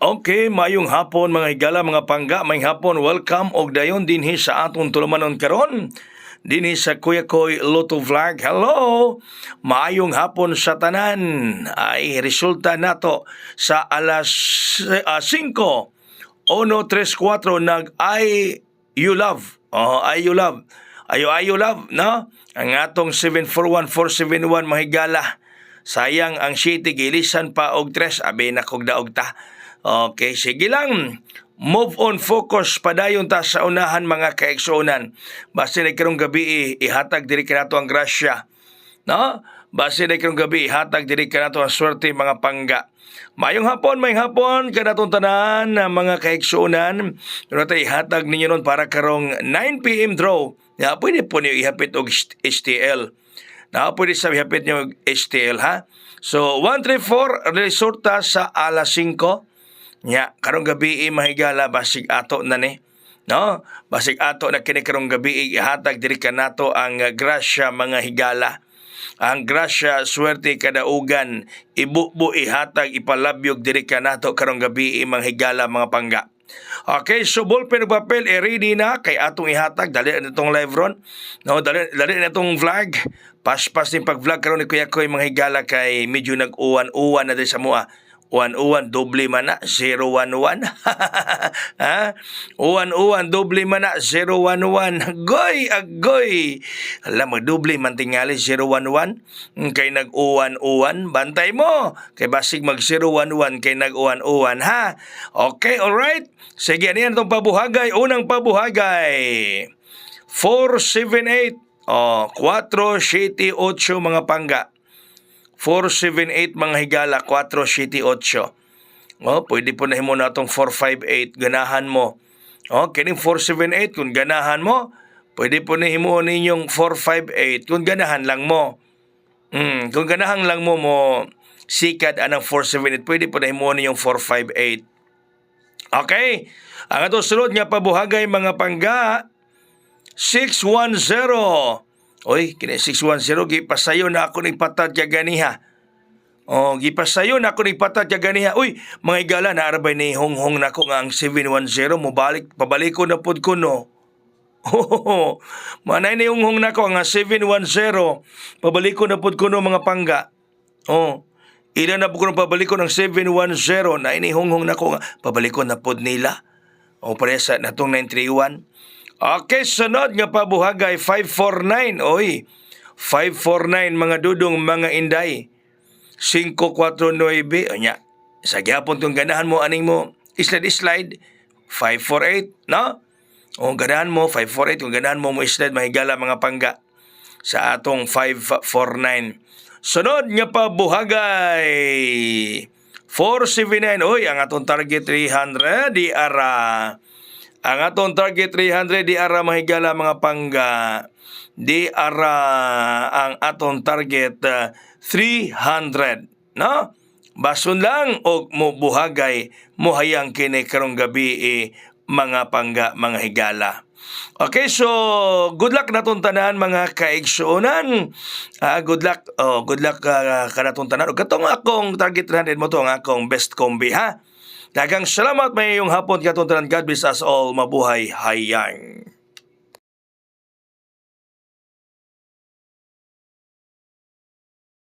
Okay, mayong hapon mga higala, mga pangga, mayong hapon, welcome og dayon dinhi sa aton tulumanon karon. Dinhi sa Kuya Koy Lotto Vlog. Hello! Maayong hapon sa tanan. Ay resulta nato sa alas 5. 1:34 nag I You Love. I You Love. Ayo love, no? Ang atong 741471 mga higala. Sayang ang city gilisan pa og 3 abi na kog daog ta. Okay, sige lang. Move on, focus padayon ta sa unahan mga kaigsuonan. Base na karong gabi ihatag diri kanato ang grasya. No? Base na karong gabi ihatag diri kanato ang swerte mga pangga. Mayong hapon kanatong tanan na mga kaigsuonan. Pero tayo ihatag ninyo nun para karong 9 p.m. draw. Ya, pwede po niyo ihapit og STL. Na pwede sa ihapit niyo og STL ha. So 134 resulta sa alas 5. Nya, karong gabi mahigala basig ato na ni. No? Basig ato na kini karong gabi ihatag diri kanato ang grasya mga higala. Ang grasya swerte kadaugan ibubo ihatag ipalabyog diri kanato karong gabi mga higala mga pangga. Okay, so ballpen ug papel ready na kay atong ihatag dali na itong live ron. No, dali na itong vlog. Pas ni pag-vlog karon ni Kuya Koy mga higala kay medyo nag-uwan-uwan na diri sa mua. 1-1 doble man na 0-1-1 ha 1-1 doble man na 0-1-1 agoy alam mo doble man tingali 0-1-1 kay nag-uwan-uwan bantay mo kay basig mag 0-1-1 kay nag-uwan-uwan ha. Okay, alright, sige niyan itong pabuhagay. Unang pabuhagay 478 478 mga pangga. 478 mga higala, 478. Pwede po na himo na itong 458, ganahan mo. Kining 478, kung ganahan mo, pwede po na himo ninyong 458, kung ganahan lang mo. Kung ganahan lang mo sikad anang 478, pwede po na himo ninyong 458. Okay, ang atong sulod nga pabuhagay mga pangga, 610. Oy, kini 610 gipasayo na ako ni patad kay ganiha. Gipasayo na ako ni patad kay ganiha. Uy, mga higala na arabay ni honghong nako nga ang 710 pabalik ko na pud ko no. Manay ni honghong nako nga 710 pabalik ko na pud ko no mga pangga. Ila na pud ko pabalik ko ng 710 na ini honghong nako nga pabalik ko na pud nila. Paresa natong 931. Okay, sunod nga pabuhagay 549. Oy, 549 mga dudong mga inday. 549. Onya, sa gyapon tong ganahan mo aning mo slide 548, no? Ganahan mo 548 kung ganahan mo slide mahigala mga pangga sa atong 549. Sunod nga pabuhagay 479. Oy, ang atong target 300 di ara. Ang atong target 300 di ara mahigala mga pangga. Di ara ang atong target 300, no? Basun lang og mo buhagay mo hayang kini karong gabi mga pangga mga higala. Okay, so good luck natong tanan mga kaigsuonan. Good luck kanatong tanan. Ug katong akong target 300 mo to ang akong best combi ha. Daghang salamat may iyong hapon katong tanan. God bless us all. Mabuhay hayang.